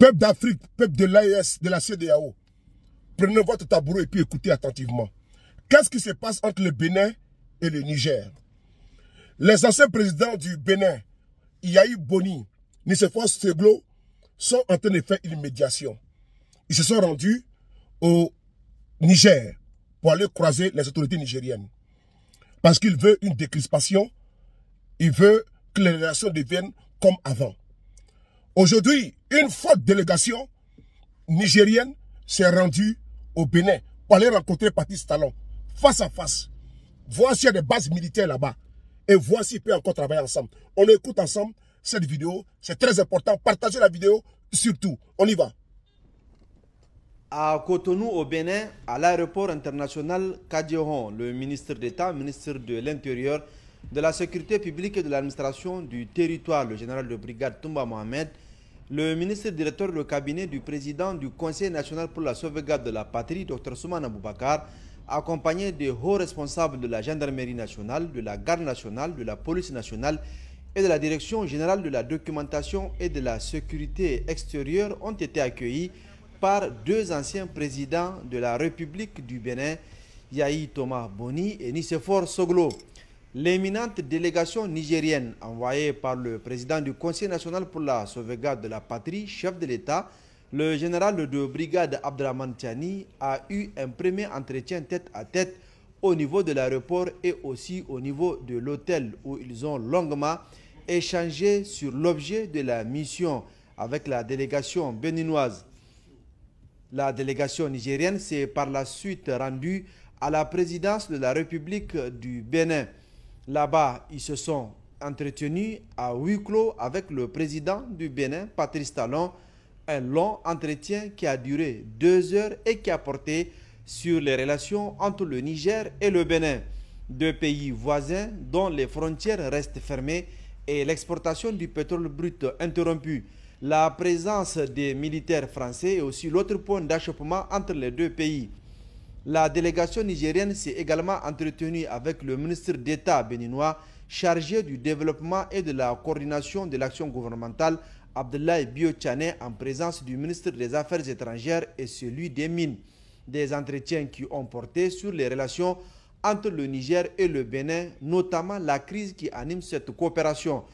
Peuple d'Afrique, peuple de l'AES, de la CEDEAO, prenez votre tabouret et puis écoutez attentivement. Qu'est-ce qui se passe entre le Bénin et le Niger? Les anciens présidents du Bénin, Yahi Boni, Nicéphore Seglo, sont en train de faire une médiation. Ils se sont rendus au Niger pour aller croiser les autorités nigériennes. Parce qu'ils veulent une décrispation, ils veulent que les relations deviennent comme avant. Aujourd'hui, une forte délégation nigérienne s'est rendue au Bénin pour aller rencontrer Patrice Talon, face à face. Voir s'il y a des bases militaires là-bas et voir s'ils peuvent encore travailler ensemble. On écoute ensemble cette vidéo, c'est très important. Partagez la vidéo surtout. On y va. À Cotonou, au Bénin, à l'aéroport international Kadiéhon, le ministre d'État, ministre de l'Intérieur, de la Sécurité publique et de l'administration du territoire, le général de brigade Toumba Mohamed, le ministre directeur du cabinet du président du Conseil national pour la sauvegarde de la patrie, Dr Soumana Boubacar, accompagné des hauts responsables de la gendarmerie nationale, de la garde nationale, de la police nationale et de la direction générale de la documentation et de la sécurité extérieure, ont été accueillis par deux anciens présidents de la République du Bénin, Yahi Thomas Boni et Nicéphore Seglo. L'éminente délégation nigérienne envoyée par le président du Conseil national pour la sauvegarde de la patrie, chef de l'État, le général de brigade Abdraman Tiani, a eu un premier entretien tête à tête au niveau de l'aéroport et aussi au niveau de l'hôtel où ils ont longuement échangé sur l'objet de la mission avec la délégation béninoise. La délégation nigérienne s'est par la suite rendue à la présidence de la République du Bénin. Là-bas, ils se sont entretenus à huis clos avec le président du Bénin, Patrice Talon, un long entretien qui a duré 2 heures et qui a porté sur les relations entre le Niger et le Bénin, deux pays voisins dont les frontières restent fermées et l'exportation du pétrole brut interrompue. La présence des militaires français est aussi l'autre point d'achoppement entre les deux pays. La délégation nigérienne s'est également entretenue avec le ministre d'État béninois chargé du développement et de la coordination de l'action gouvernementale, Abdoulaye Bio-Tchane, en présence du ministre des Affaires étrangères et celui des Mines. Des entretiens qui ont porté sur les relations entre le Niger et le Bénin, notamment la crise qui anime cette coopération.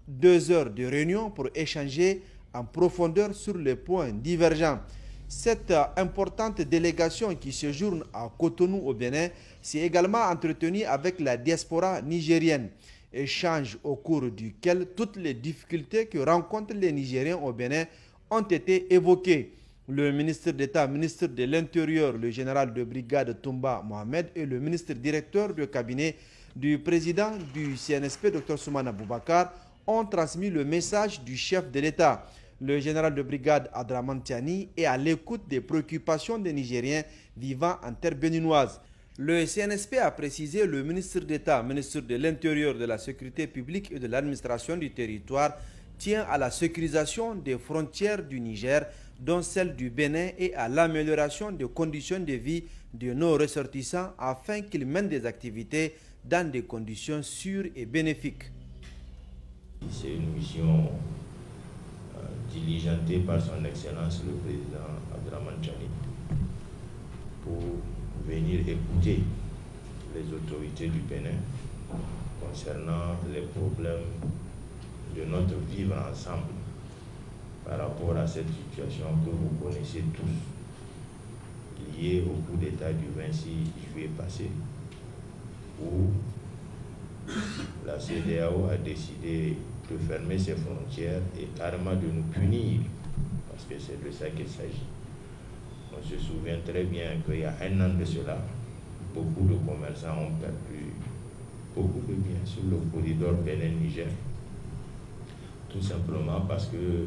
2 heures de réunion pour échanger en profondeur sur les points divergents. Cette importante délégation qui séjourne à Cotonou au Bénin s'est également entretenue avec la diaspora nigérienne, échange au cours duquel toutes les difficultés que rencontrent les Nigériens au Bénin ont été évoquées. Le ministre d'État, ministre de l'Intérieur, le général de brigade Toumba Mohamed et le ministre directeur du cabinet du président du CNSP, Dr Soumana Boubacar, ont transmis le message du chef de l'État. Le général de brigade Abdraman Tiani est à l'écoute des préoccupations des Nigériens vivant en terre béninoise. Le CNSP a précisé le ministre d'État, ministre de l'Intérieur, de la Sécurité publique et de l'administration du territoire tient à la sécurisation des frontières du Niger, dont celle du Bénin, et à l'amélioration des conditions de vie de nos ressortissants afin qu'ils mènent des activités dans des conditions sûres et bénéfiques. C'est une mission diligentée par son Excellence le président Abdraman Tiani pour venir écouter les autorités du Bénin concernant les problèmes de notre vivre ensemble par rapport à cette situation que vous connaissez tous, liée au coup d'État du 26 juillet passé, où la CEDEAO a décidé de fermer ses frontières et carrément de nous punir, parce que c'est de ça qu'il s'agit. On se souvient très bien qu'il y a 1 an de cela, beaucoup de commerçants ont perdu beaucoup de biens sur le corridor Bénin-Niger, tout simplement parce que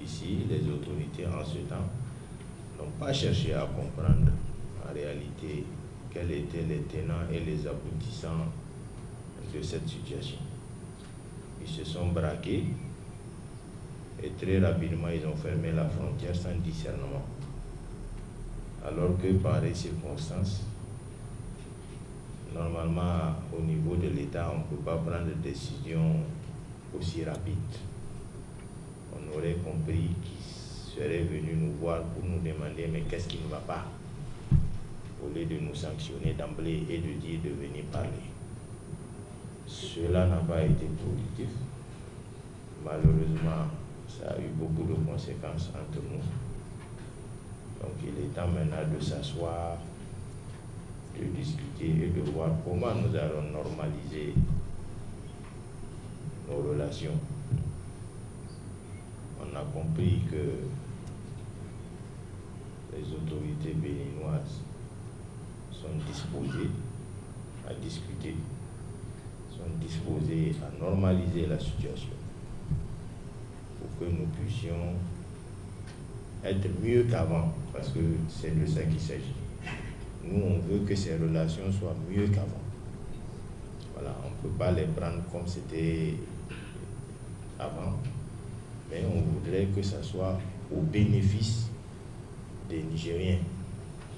ici, les autorités en ce temps n'ont pas cherché à comprendre en réalité quels étaient les tenants et les aboutissants de cette situation. Ils se sont braqués et très rapidement ils ont fermé la frontière sans discernement. Alors que par les circonstances, normalement au niveau de l'État, on ne peut pas prendre de décision aussi rapide. On aurait compris seraient venus nous voir pour nous demander mais qu'est-ce qui ne va pas, au lieu de nous sanctionner d'emblée et de dire de venir parler. Cela n'a pas été productif. Malheureusement, ça a eu beaucoup de conséquences entre nous. Donc il est temps maintenant de s'asseoir, de discuter et de voir comment nous allons normaliser nos relations. On a compris que les autorités béninoises sont disposées à discuter, sont disposées à normaliser la situation pour que nous puissions être mieux qu'avant, parce que c'est de ça qu'il s'agit. Nous, on veut que ces relations soient mieux qu'avant. Voilà, on ne peut pas les prendre comme c'était avant, mais on voudrait que ça soit au bénéfice des Nigériens.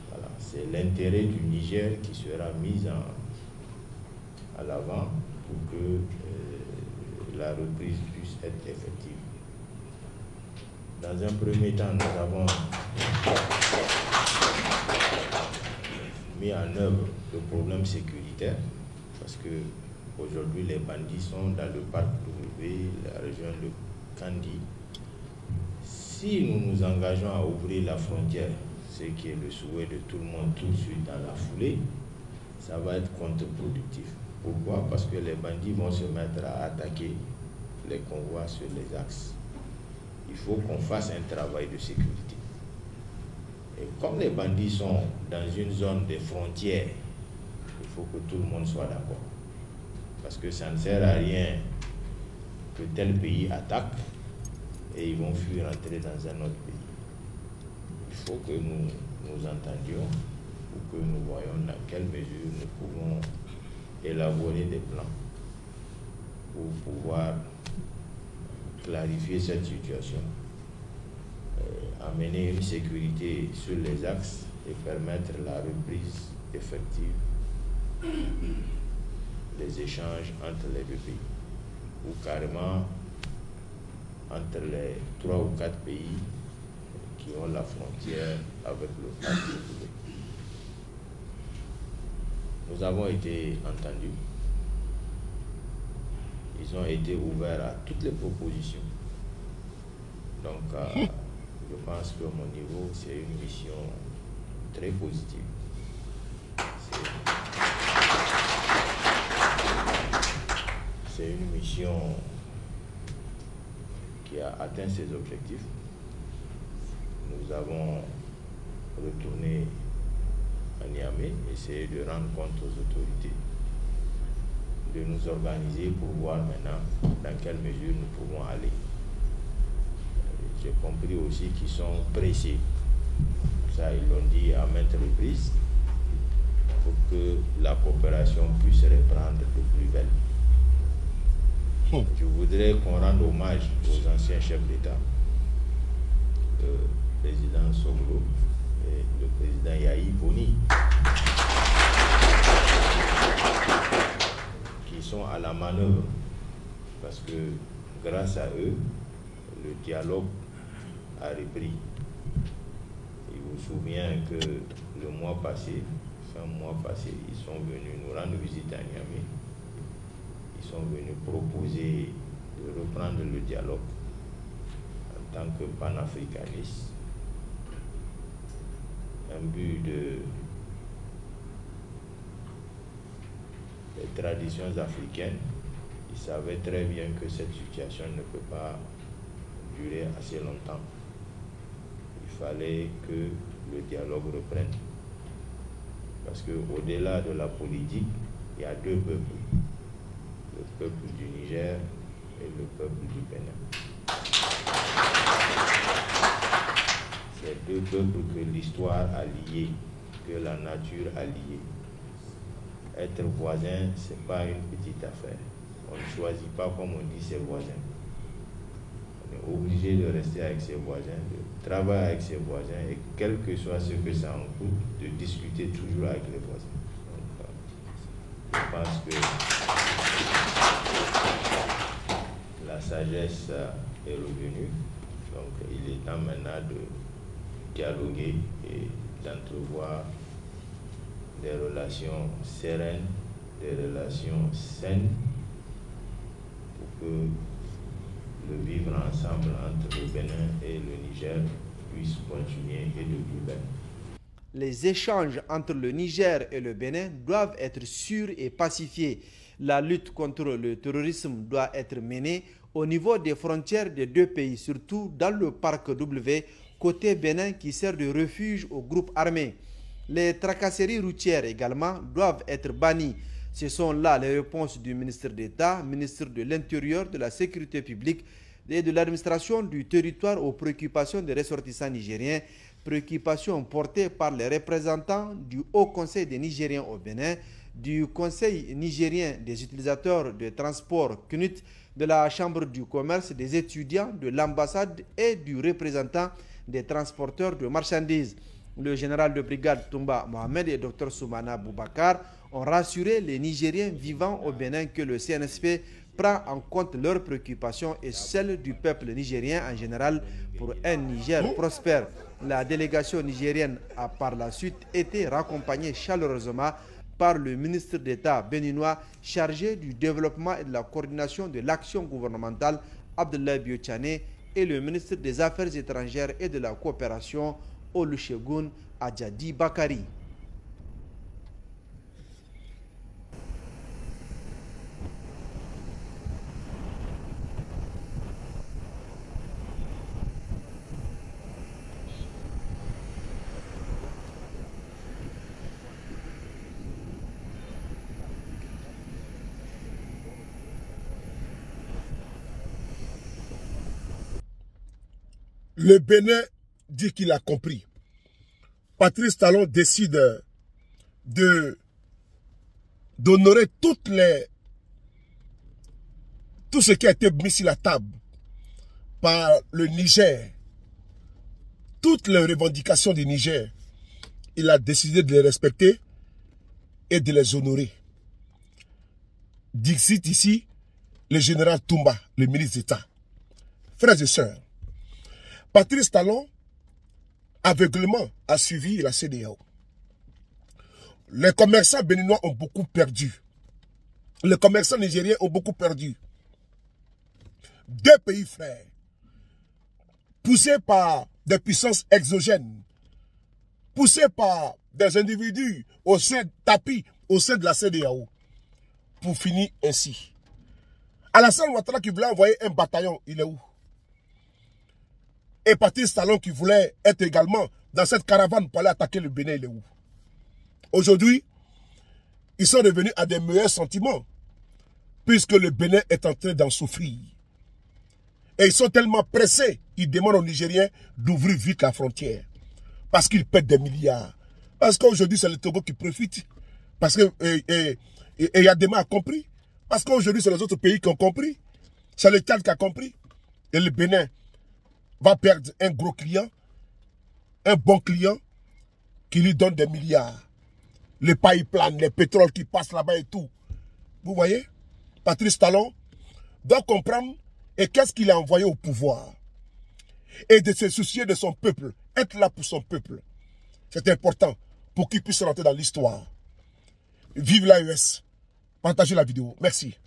Voilà, c'est l'intérêt du Niger qui sera mis à l'avant pour que la reprise puisse être effective. Dans un premier temps, nous avons mis en œuvre le problème sécuritaire parce que aujourd'hui les bandits sont dans le parc W, la région de Kandi. Si nous nous engageons à ouvrir la frontière, ce qui est le souhait de tout le monde tout de suite dans la foulée, ça va être contre-productif. Pourquoi? Parce que les bandits vont se mettre à attaquer les convois sur les axes. Il faut qu'on fasse un travail de sécurité. Et comme les bandits sont dans une zone de frontières, il faut que tout le monde soit d'accord. Parce que ça ne sert à rien que tel pays attaque et ils vont fuir rentrer dans un autre pays. Il faut que nous nous entendions pour que nous voyions dans quelle mesure nous pouvons élaborer des plans pour pouvoir clarifier cette situation, amener une sécurité sur les axes et permettre la reprise effective des échanges entre les deux pays, ou carrément entre les 3 ou 4 pays qui ont la frontière avec le parti. Nous avons été entendus. Ils ont été ouverts à toutes les propositions. Donc, je pense que mon niveau, c'est une mission très positive. C'est une mission qui a atteint ses objectifs. Nous avons retourné à Niamey, essayé de rendre compte aux autorités, de nous organiser pour voir maintenant dans quelle mesure nous pouvons aller. J'ai compris aussi qu'ils sont pressés. Ça, ils l'ont dit à maintes reprises, pour que la coopération puisse reprendre de plus belle. Je voudrais qu'on rende hommage aux anciens chefs d'État, le président Songlo et le président Yahi Boni, qui sont à la manœuvre, parce que grâce à eux, le dialogue a repris. Il vous souvient que le mois passé, fin mois passé, ils sont venus nous rendre visite à Niamey. Ils sont venus proposer de reprendre le dialogue en tant que panafricanistes. Un but des traditions africaines. Ils savaient très bien que cette situation ne peut pas durer assez longtemps. Il fallait que le dialogue reprenne. Parce qu'au-delà de la politique, il y a deux peuples. Le peuple du Niger et le peuple du Bénin. C'est deux peuples que l'histoire a liés, que la nature a liés. Être voisin, ce n'est pas une petite affaire. On ne choisit pas, comme on dit, ses voisins. On est obligé de rester avec ses voisins, de travailler avec ses voisins, et quel que soit ce que ça en coûte, de discuter toujours avec les voisins. Donc, je pense que la sagesse est revenue. Donc, il est temps maintenant de dialoguer et d'entrevoir des relations sereines, des relations saines pour que le vivre ensemble entre le Bénin et le Niger puisse continuer et de plus belle. Les échanges entre le Niger et le Bénin doivent être sûrs et pacifiés. La lutte contre le terrorisme doit être menée au niveau des frontières des deux pays, surtout dans le parc W, côté Bénin qui sert de refuge aux groupes armés. Les tracasseries routières également doivent être bannies. Ce sont là les réponses du ministre d'État, ministre de l'Intérieur, de la Sécurité publique et de l'administration du territoire aux préoccupations des ressortissants nigériens, préoccupations portées par les représentants du Haut Conseil des Nigériens au Bénin, du Conseil nigérien des utilisateurs de transport CNUT, de la Chambre du commerce, des étudiants, de l'ambassade et du représentant des transporteurs de marchandises. Le général de brigade Toumba Mohamed et Dr Soumana Boubacar ont rassuré les Nigériens vivant au Bénin que le CNSP prend en compte leurs préoccupations et celles du peuple nigérien en général pour un Niger prospère. La délégation nigérienne a par la suite été raccompagnée chaleureusement par le ministre d'État béninois chargé du développement et de la coordination de l'action gouvernementale Abdoulaye Biotchane et le ministre des Affaires étrangères et de la coopération Olusegun Adjadi Bakari. Le Bénin dit qu'il a compris. Patrice Talon décide d'honorer tout ce qui a été mis sur la table par le Niger. Toutes les revendications du Niger, il a décidé de les respecter et de les honorer. Dixit ici, le général Toumba, le ministre d'État. Frères et sœurs, Patrice Talon, aveuglément, a suivi la CEDEAO. Les commerçants béninois ont beaucoup perdu. Les commerçants nigériens ont beaucoup perdu. Deux pays frères, poussés par des puissances exogènes, poussés par des individus au sein tapis, au sein de la CEDEAO, pour finir ainsi. Alassane Ouattara qui voulait envoyer un bataillon, il est où? Et Patrice Talon qui voulait être également dans cette caravane pour aller attaquer le Bénin, il est où? Aujourd'hui, ils sont revenus à des meilleurs sentiments, puisque le Bénin est en train d'en souffrir. Et ils sont tellement pressés, ils demandent aux Nigériens d'ouvrir vite la frontière. Parce qu'ils perdent des milliards. Parce qu'aujourd'hui, c'est le Togo qui profite. Parce que Yadema a compris. Parce qu'aujourd'hui, c'est les autres pays qui ont compris. C'est le Tchad qui a compris. Et le Bénin va perdre un gros client, un bon client, qui lui donne des milliards. Les pipelines, les pétroles qui passent là-bas et tout. Vous voyez? Patrice Talon doit comprendre et qu'est-ce qu'il a envoyé au pouvoir. Et de se soucier de son peuple, être là pour son peuple. C'est important pour qu'il puisse rentrer dans l'histoire. Vive l'AES. Partagez la vidéo. Merci.